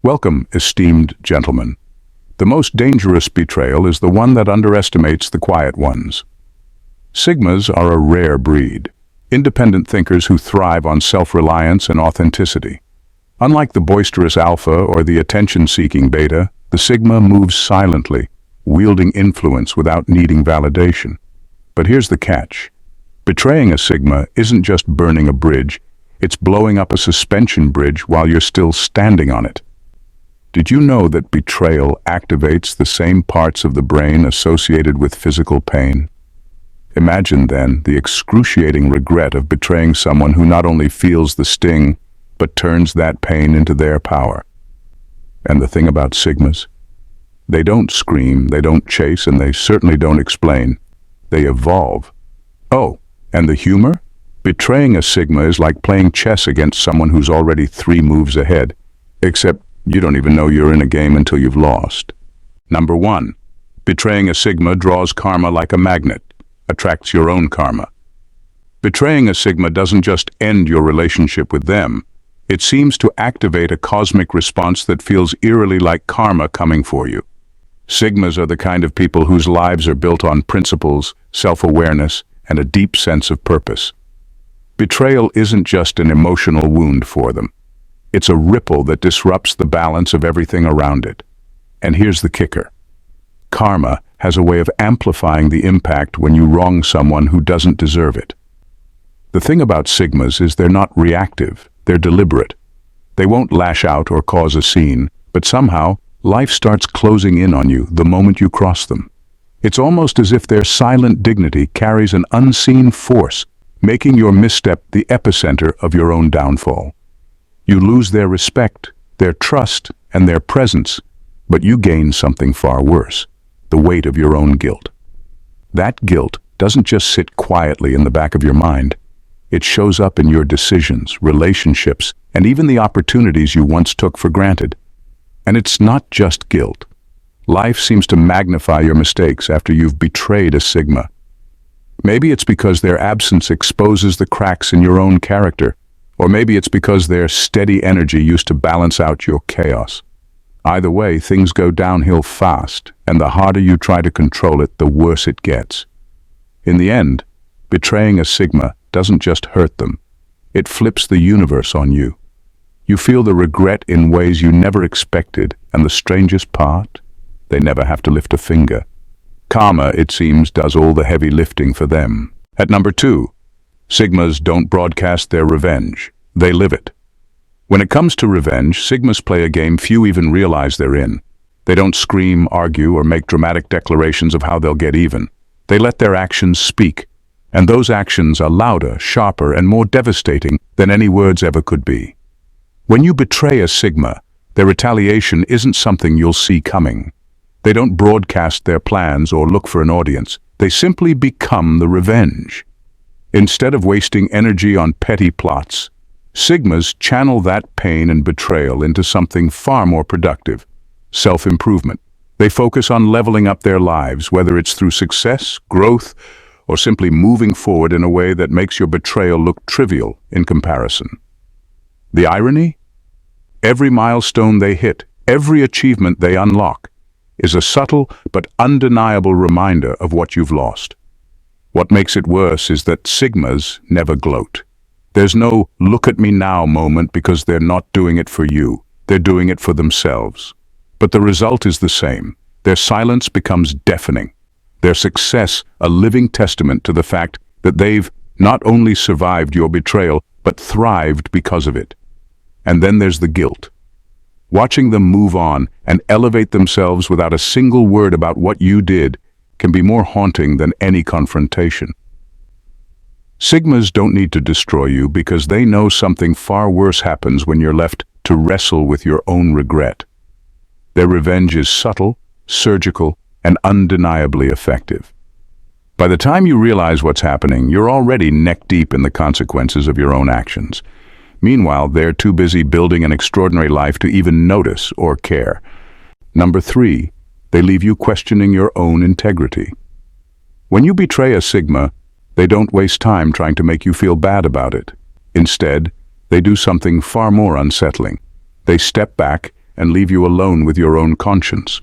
Welcome, esteemed gentlemen. The most dangerous betrayal is the one that underestimates the quiet ones. Sigmas are a rare breed, independent thinkers who thrive on self-reliance and authenticity. Unlike the boisterous alpha or the attention-seeking beta, the Sigma moves silently, wielding influence without needing validation. But here's the catch. Betraying a Sigma isn't just burning a bridge, it's blowing up a suspension bridge while you're still standing on it. Did you know that betrayal activates the same parts of the brain associated with physical pain? Imagine then the excruciating regret of betraying someone who not only feels the sting, but turns that pain into their power. And the thing about Sigmas? They don't scream, they don't chase, and they certainly don't explain. They evolve. Oh, and the humor? Betraying a Sigma is like playing chess against someone who's already 3 moves ahead, except you don't even know you're in a game until you've lost. Number 1. Betraying a Sigma draws karma like a magnet, attracts your own karma. Betraying a Sigma doesn't just end your relationship with them, it seems to activate a cosmic response that feels eerily like karma coming for you. Sigmas are the kind of people whose lives are built on principles, self-awareness, and a deep sense of purpose. Betrayal isn't just an emotional wound for them. It's a ripple that disrupts the balance of everything around it. And here's the kicker. Karma has a way of amplifying the impact when you wrong someone who doesn't deserve it. The thing about Sigmas is they're not reactive, they're deliberate. They won't lash out or cause a scene, but somehow life starts closing in on you the moment you cross them. It's almost as if their silent dignity carries an unseen force, making your misstep the epicenter of your own downfall. You lose their respect, their trust, and their presence, but you gain something far worse, the weight of your own guilt. That guilt doesn't just sit quietly in the back of your mind. It shows up in your decisions, relationships, and even the opportunities you once took for granted. And it's not just guilt. Life seems to magnify your mistakes after you've betrayed a Sigma. Maybe it's because their absence exposes the cracks in your own character, or maybe it's because their steady energy used to balance out your chaos. Either way, things go downhill fast, and the harder you try to control it, the worse it gets. In the end, betraying a Sigma doesn't just hurt them. It flips the universe on you. You feel the regret in ways you never expected, and the strangest part? They never have to lift a finger. Karma, it seems, does all the heavy lifting for them. At number 2, Sigmas don't broadcast their revenge, they live it. When it comes to revenge, Sigmas play a game few even realize they're in. They don't scream, argue, or make dramatic declarations of how they'll get even. They let their actions speak, and those actions are louder, sharper, and more devastating than any words ever could be. When you betray a Sigma, their retaliation isn't something you'll see coming. They don't broadcast their plans or look for an audience. They simply become the revenge. Instead of wasting energy on petty plots, Sigmas channel that pain and betrayal into something far more productive: self-improvement. They focus on leveling up their lives, whether it's through success, growth, or simply moving forward in a way that makes your betrayal look trivial in comparison. The irony? Every milestone they hit, every achievement they unlock, is a subtle but undeniable reminder of what you've lost. What makes it worse is that Sigmas never gloat. There's no "look at me now" moment because they're not doing it for you. They're doing it for themselves. But the result is the same. Their silence becomes deafening. Their success a living testament to the fact that they've not only survived your betrayal, but thrived because of it. And then there's the guilt. Watching them move on and elevate themselves without a single word about what you did can be more haunting than any confrontation. Sigmas don't need to destroy you because they know something far worse happens when you're left to wrestle with your own regret. Their revenge is subtle, surgical, and undeniably effective. By the time you realize what's happening, you're already neck-deep in the consequences of your own actions. Meanwhile, they're too busy building an extraordinary life to even notice or care. Number 3, they leave you questioning your own integrity. When you betray a Sigma, they don't waste time trying to make you feel bad about it. Instead, they do something far more unsettling. They step back and leave you alone with your own conscience.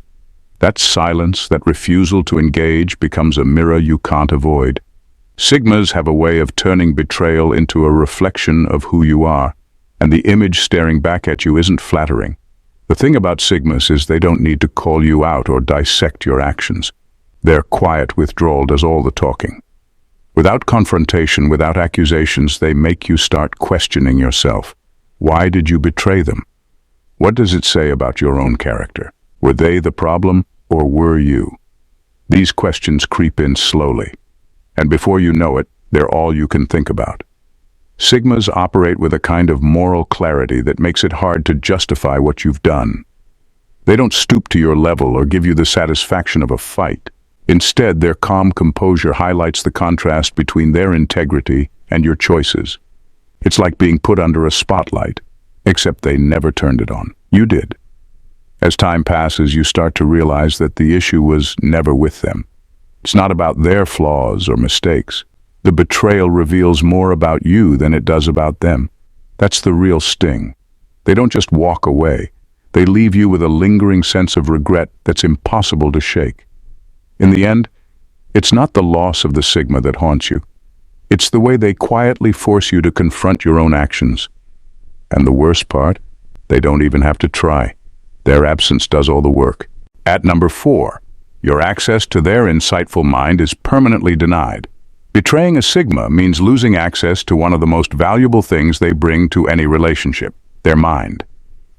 That silence, that refusal to engage, becomes a mirror you can't avoid. Sigmas have a way of turning betrayal into a reflection of who you are, and the image staring back at you isn't flattering. The thing about Sigmas is they don't need to call you out or dissect your actions. Their quiet withdrawal does all the talking. Without confrontation, without accusations, they make you start questioning yourself. Why did you betray them? What does it say about your own character? Were they the problem, or were you? These questions creep in slowly, and before you know it, they're all you can think about. Sigmas operate with a kind of moral clarity that makes it hard to justify what you've done. They don't stoop to your level or give you the satisfaction of a fight. Instead, their calm composure highlights the contrast between their integrity and your choices. It's like being put under a spotlight, except they never turned it on. You did. As time passes, you start to realize that the issue was never with them. It's not about their flaws or mistakes. The betrayal reveals more about you than it does about them. That's the real sting. They don't just walk away. They leave you with a lingering sense of regret that's impossible to shake. In the end, it's not the loss of the Sigma that haunts you. It's the way they quietly force you to confront your own actions. And the worst part, they don't even have to try. Their absence does all the work. At number 4, your access to their insightful mind is permanently denied. Betraying a Sigma means losing access to one of the most valuable things they bring to any relationship, their mind.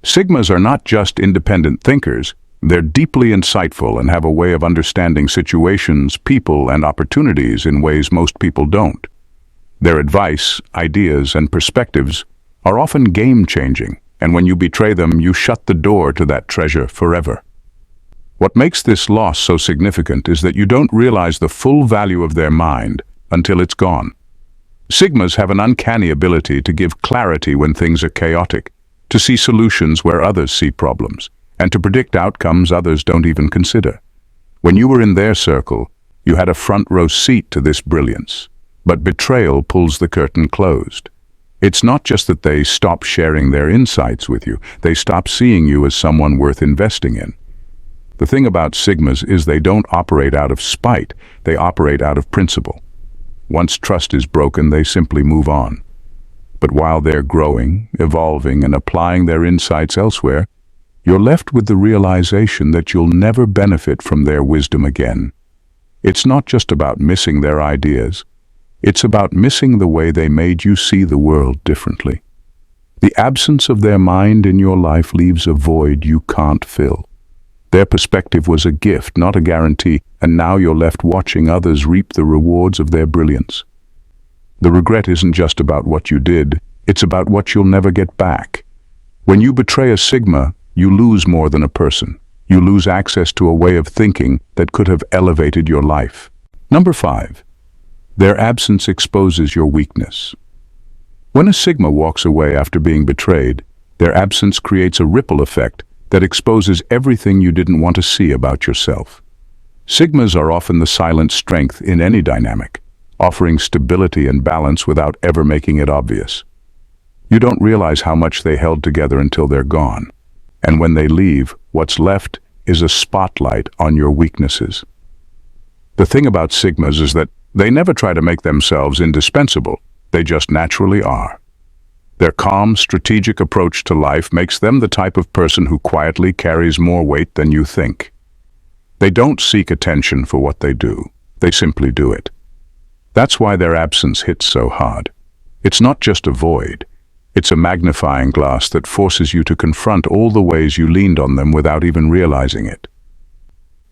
Sigmas are not just independent thinkers, they're deeply insightful and have a way of understanding situations, people, and opportunities in ways most people don't. Their advice, ideas, and perspectives are often game-changing, and when you betray them, you shut the door to that treasure forever. What makes this loss so significant is that you don't realize the full value of their mind until it's gone. Sigmas have an uncanny ability to give clarity when things are chaotic, to see solutions where others see problems, and to predict outcomes others don't even consider. When you were in their circle, you had a front-row seat to this brilliance. But betrayal pulls the curtain closed. It's not just that they stop sharing their insights with you, they stop seeing you as someone worth investing in. The thing about Sigmas is they don't operate out of spite, they operate out of principle. Once trust is broken, they simply move on. But while they're growing, evolving, and applying their insights elsewhere, you're left with the realization that you'll never benefit from their wisdom again. It's not just about missing their ideas. It's about missing the way they made you see the world differently. The absence of their mind in your life leaves a void you can't fill. Their perspective was a gift, not a guarantee, and now you're left watching others reap the rewards of their brilliance. The regret isn't just about what you did, it's about what you'll never get back. When you betray a Sigma, you lose more than a person. You lose access to a way of thinking that could have elevated your life. Number 5. Their absence exposes your weakness. When a Sigma walks away after being betrayed, their absence creates a ripple effect that exposes everything you didn't want to see about yourself. Sigmas are often the silent strength in any dynamic, offering stability and balance without ever making it obvious. You don't realize how much they held together until they're gone. And when they leave, what's left is a spotlight on your weaknesses. The thing about Sigmas is that they never try to make themselves indispensable, they just naturally are. Their calm, strategic approach to life makes them the type of person who quietly carries more weight than you think. They don't seek attention for what they do, they simply do it. That's why their absence hits so hard. It's not just a void, it's a magnifying glass that forces you to confront all the ways you leaned on them without even realizing it.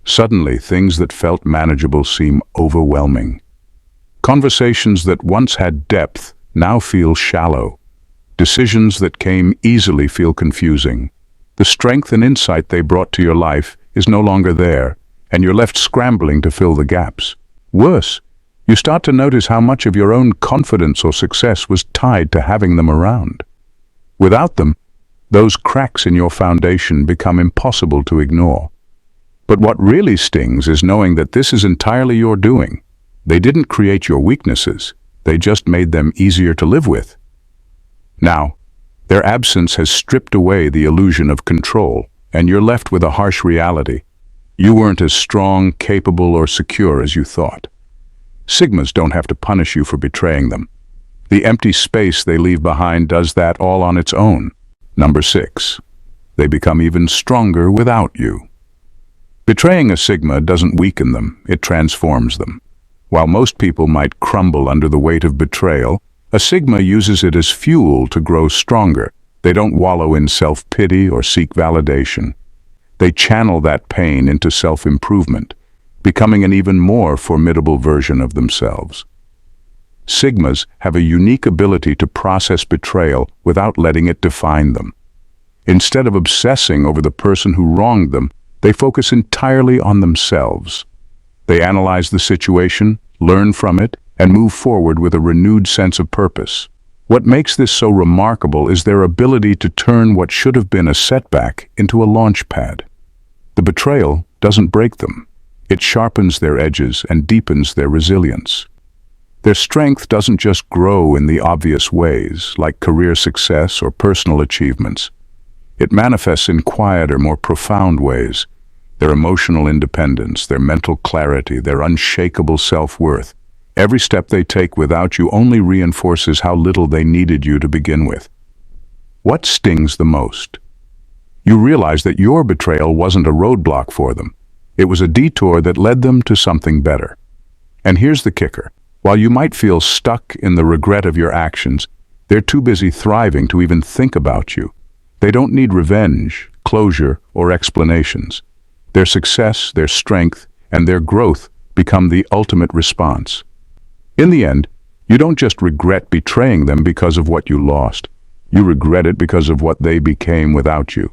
Suddenly, things that felt manageable seem overwhelming. Conversations that once had depth now feel shallow. Decisions that came easily feel confusing. The strength and insight they brought to your life is no longer there, and you're left scrambling to fill the gaps. Worse, you start to notice how much of your own confidence or success was tied to having them around. Without them, those cracks in your foundation become impossible to ignore. But what really stings is knowing that this is entirely your doing. They didn't create your weaknesses, they just made them easier to live with. Now, their absence has stripped away the illusion of control. and you're left with a harsh reality. You weren't as strong, capable, or secure as you thought. Sigmas don't have to punish you for betraying them. The empty space they leave behind does that all on its own. Number 6. They become even stronger without you. Betraying a Sigma doesn't weaken them, it transforms them. While most people might crumble under the weight of betrayal, a Sigma uses it as fuel to grow stronger. They don't wallow in self-pity or seek validation. They channel that pain into self-improvement, becoming an even more formidable version of themselves. Sigmas have a unique ability to process betrayal without letting it define them. Instead of obsessing over the person who wronged them, they focus entirely on themselves. They analyze the situation, learn from it, and move forward with a renewed sense of purpose. What makes this so remarkable is their ability to turn what should have been a setback into a launch pad. The betrayal doesn't break them. It sharpens their edges and deepens their resilience. Their strength doesn't just grow in the obvious ways, like career success or personal achievements. It manifests in quieter, more profound ways. Their emotional independence, their mental clarity, their unshakable self-worth. Every step they take without you only reinforces how little they needed you to begin with. What stings the most? You realize that your betrayal wasn't a roadblock for them. It was a detour that led them to something better. And here's the kicker. While you might feel stuck in the regret of your actions, they're too busy thriving to even think about you. They don't need revenge, closure, or explanations. Their success, their strength, and their growth become the ultimate response. In the end, you don't just regret betraying them because of what you lost. You regret it because of what they became without you.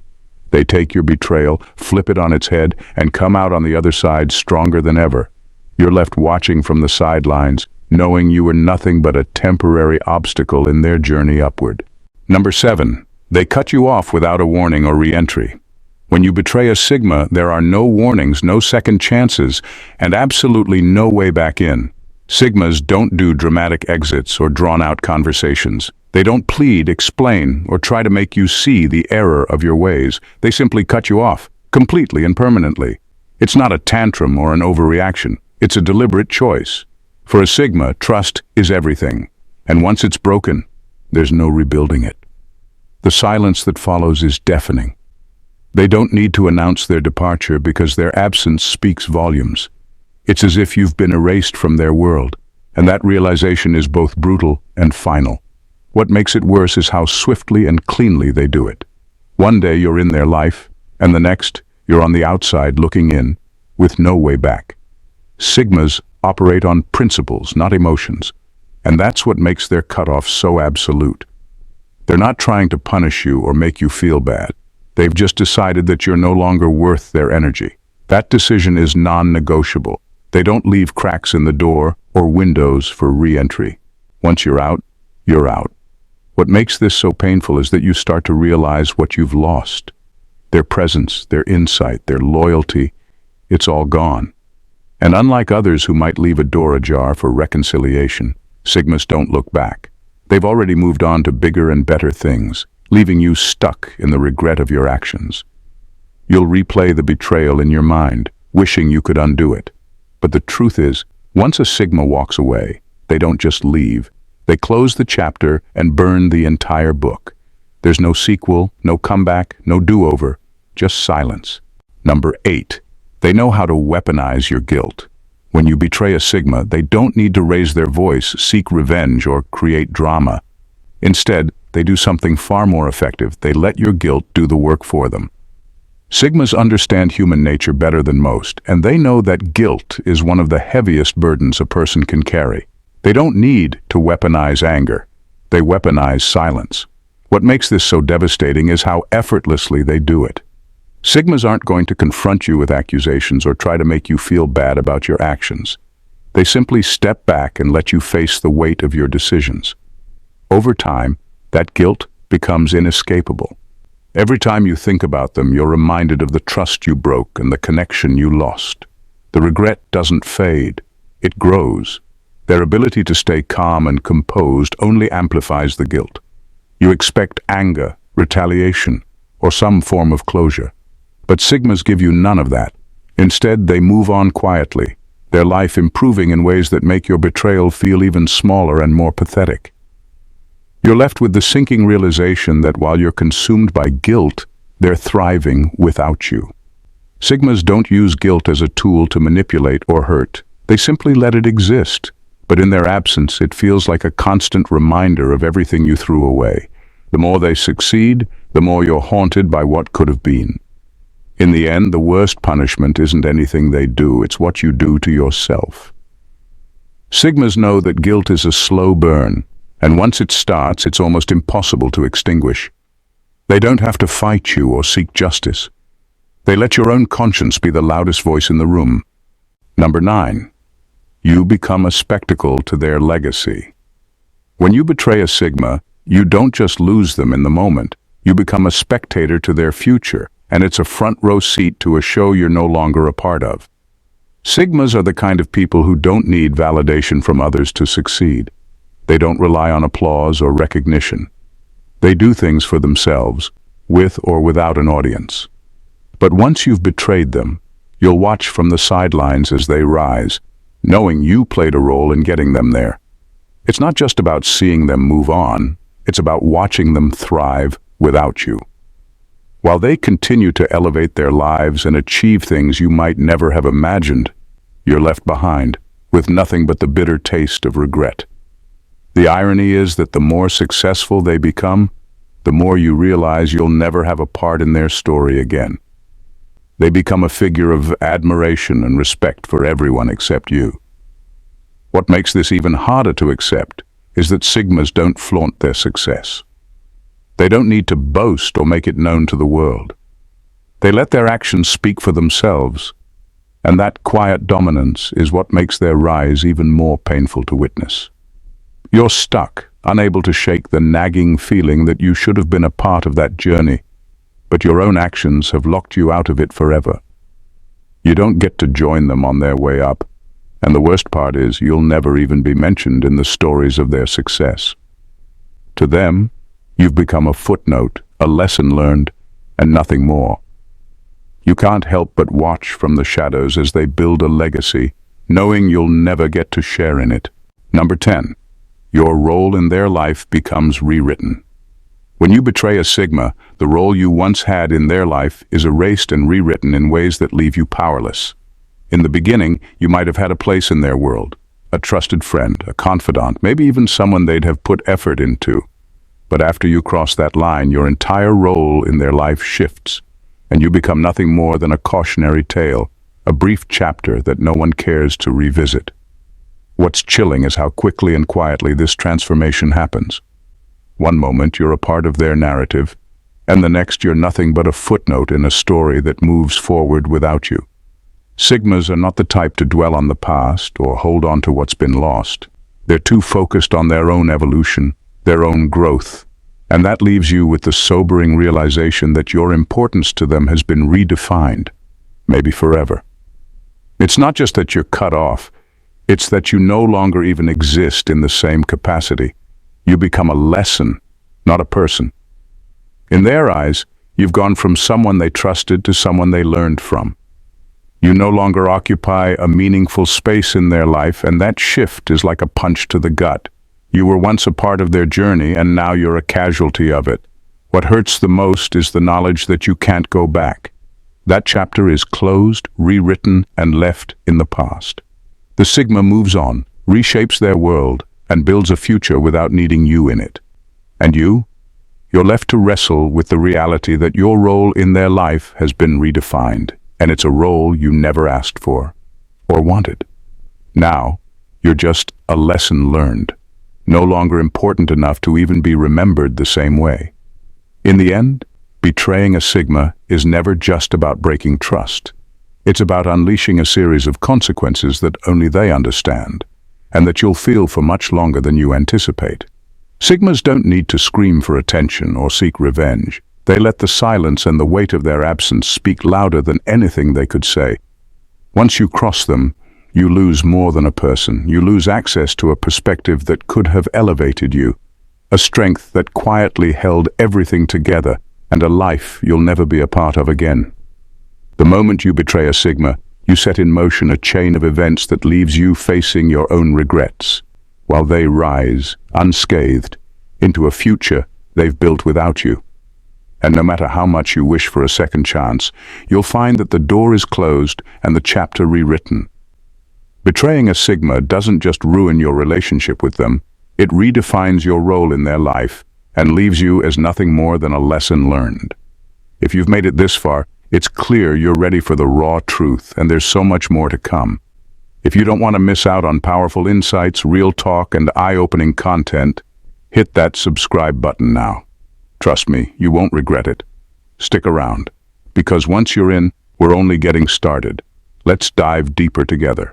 They take your betrayal, flip it on its head, and come out on the other side stronger than ever. You're left watching from the sidelines, knowing you were nothing but a temporary obstacle in their journey upward. Number 7. They cut you off without a warning or re-entry. When you betray a Sigma, there are no warnings, no second chances, and absolutely no way back in. Sigmas don't do dramatic exits or drawn-out conversations. They don't plead, explain, or try to make you see the error of your ways. They simply cut you off, completely and permanently. It's not a tantrum or an overreaction. It's a deliberate choice. For a Sigma, trust is everything. And once it's broken, there's no rebuilding it. The silence that follows is deafening. They don't need to announce their departure because their absence speaks volumes. It's as if you've been erased from their world, and that realization is both brutal and final. What makes it worse is how swiftly and cleanly they do it. One day you're in their life, and the next you're on the outside looking in, with no way back. Sigmas operate on principles, not emotions, and that's what makes their cutoff so absolute. They're not trying to punish you or make you feel bad. They've just decided that you're no longer worth their energy. That decision is non-negotiable. They don't leave cracks in the door or windows for re-entry. Once you're out, you're out. What makes this so painful is that you start to realize what you've lost. Their presence, their insight, their loyalty, it's all gone. And unlike others who might leave a door ajar for reconciliation, Sigmas don't look back. They've already moved on to bigger and better things, leaving you stuck in the regret of your actions. You'll replay the betrayal in your mind, wishing you could undo it. But the truth is, once a Sigma walks away, they don't just leave. They close the chapter and burn the entire book. There's no sequel, no comeback, no do-over, just silence. Number 8. They know how to weaponize your guilt. When you betray a Sigma, they don't need to raise their voice, seek revenge, or create drama. Instead, they do something far more effective. They let your guilt do the work for them. Sigmas understand human nature better than most, and they know that guilt is one of the heaviest burdens a person can carry. They don't need to weaponize anger. They weaponize silence. What makes this so devastating is how effortlessly they do it. Sigmas aren't going to confront you with accusations or try to make you feel bad about your actions. They simply step back and let you face the weight of your decisions. Over time, that guilt becomes inescapable. Every time you think about them, you're reminded of the trust you broke and the connection you lost. The regret doesn't fade, it grows. Their ability to stay calm and composed only amplifies the guilt. You expect anger, retaliation, or some form of closure. But Sigmas give you none of that. Instead, they move on quietly, their life improving in ways that make your betrayal feel even smaller and more pathetic. You're left with the sinking realization that while you're consumed by guilt, they're thriving without you. Sigmas don't use guilt as a tool to manipulate or hurt. They simply let it exist, but in their absence, it feels like a constant reminder of everything you threw away. The more they succeed, the more you're haunted by what could have been. In the end, the worst punishment isn't anything they do, it's what you do to yourself. Sigmas know that guilt is a slow burn, and once it starts, it's almost impossible to extinguish. They don't have to fight you or seek justice. They let your own conscience be the loudest voice in the room. Number 9. You become a spectacle to their legacy. When you betray a Sigma, you don't just lose them in the moment, you become a spectator to their future, and it's a front row seat to a show you're no longer a part of. Sigmas are the kind of people who don't need validation from others to succeed. They don't rely on applause or recognition. They do things for themselves, with or without an audience. But once you've betrayed them, you'll watch from the sidelines as they rise, knowing you played a role in getting them there. It's not just about seeing them move on, it's about watching them thrive without you. While they continue to elevate their lives and achieve things you might never have imagined, you're left behind, with nothing but the bitter taste of regret. The irony is that the more successful they become, the more you realize you'll never have a part in their story again. They become a figure of admiration and respect for everyone except you. What makes this even harder to accept is that Sigmas don't flaunt their success. They don't need to boast or make it known to the world. They let their actions speak for themselves, and that quiet dominance is what makes their rise even more painful to witness. You're stuck, unable to shake the nagging feeling that you should have been a part of that journey, but your own actions have locked you out of it forever. You don't get to join them on their way up, and the worst part is you'll never even be mentioned in the stories of their success. To them, you've become a footnote, a lesson learned, and nothing more. You can't help but watch from the shadows as they build a legacy, knowing you'll never get to share in it. Number 10. Your role in their life becomes rewritten. When you betray a Sigma, the role you once had in their life is erased and rewritten in ways that leave you powerless. In the beginning, you might have had a place in their world, a trusted friend, a confidant, maybe even someone they'd have put effort into. But after you cross that line, your entire role in their life shifts, and you become nothing more than a cautionary tale, a brief chapter that no one cares to revisit. What's chilling is how quickly and quietly this transformation happens. One moment you're a part of their narrative, and the next you're nothing but a footnote in a story that moves forward without you. Sigmas are not the type to dwell on the past or hold on to what's been lost. They're too focused on their own evolution, their own growth, and that leaves you with the sobering realization that your importance to them has been redefined, maybe forever. It's not just that you're cut off, it's that you no longer even exist in the same capacity. You become a lesson, not a person. In their eyes, you've gone from someone they trusted to someone they learned from. You no longer occupy a meaningful space in their life, and that shift is like a punch to the gut. You were once a part of their journey, and now you're a casualty of it. What hurts the most is the knowledge that you can't go back. That chapter is closed, rewritten, and left in the past. The Sigma moves on, reshapes their world, and builds a future without needing you in it. And you're left to wrestle with the reality that your role in their life has been redefined, and it's a role you never asked for or wanted. Now, you're just a lesson learned, no longer important enough to even be remembered the same way. In the end, betraying a Sigma is never just about breaking trust. It's about unleashing a series of consequences that only they understand, and that you'll feel for much longer than you anticipate. Sigmas don't need to scream for attention or seek revenge. They let the silence and the weight of their absence speak louder than anything they could say. Once you cross them, you lose more than a person. You lose access to a perspective that could have elevated you, a strength that quietly held everything together, and a life you'll never be a part of again. The moment you betray a Sigma, you set in motion a chain of events that leaves you facing your own regrets, while they rise, unscathed, into a future they've built without you. And no matter how much you wish for a second chance, you'll find that the door is closed and the chapter rewritten. Betraying a Sigma doesn't just ruin your relationship with them, it redefines your role in their life and leaves you as nothing more than a lesson learned. If you've made it this far, it's clear you're ready for the raw truth, and there's so much more to come. If you don't want to miss out on powerful insights, real talk, and eye-opening content, hit that subscribe button now. Trust me, you won't regret it. Stick around, because once you're in, we're only getting started. Let's dive deeper together.